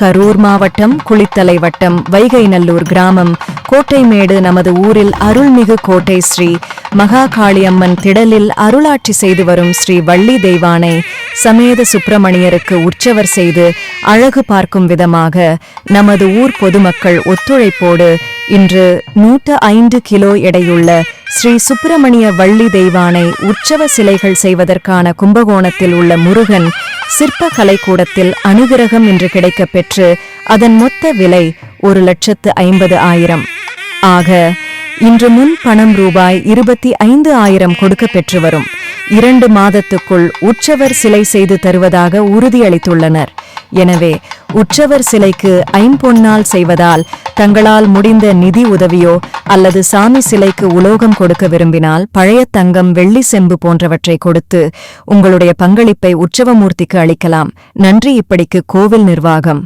கரூர் மாவட்டம் குளித்தலை வட்டம் வைகைநல்லூர் கிராமம் கோட்டைமேடு நமது ஊரில் அருள்மிகு கோட்டை ஸ்ரீ மகாகாளியம்மன் திடலில் அருளாட்சி செய்து வரும் ஸ்ரீ வள்ளி தெய்வானை சமேத சுப்பிரமணியருக்கு உற்சவர் செய்து அழகு பார்க்கும் விதமாக நமது ஊர் பொதுமக்கள் ஒத்துழைப்போடு இன்று 105 கிலோ எடையுள்ள ஸ்ரீ சுப்பிரமணிய வள்ளி தெய்வானை உற்சவ சிலைகள் செய்வதற்கான கும்பகோணத்தில் உள்ள முருகன் சிற்ப கலைக்கூடத்தில் அனுகிரகம் இன்று கிடைக்கப் பெற்று அதன் மொத்த விலை 1,50,000 ஆக இன்று முன் பணம் ரூபாய் 25,000 கொடுக்க பெற்று வரும் 2 மாதத்துக்குள் உற்சவர் சிலை செய்து தருவதாக உறுதியளித்துள்ளனர். எனவே உற்சவர் சிலைக்கு ஐம்பொன்னால் செய்வதால் தங்களால் முடிந்த நிதி உதவியோ அல்லது சாமி சிலைக்கு உலோகம் கொடுக்க விரும்பினால் பழைய தங்கம் வெள்ளி செம்பு போன்றவற்றை கொடுத்து உங்களுடைய பங்களிப்பை உற்சவமூர்த்திக்கு அளிக்கலாம். நன்றி. இப்படிக்கு கோவில் நிர்வாகம்.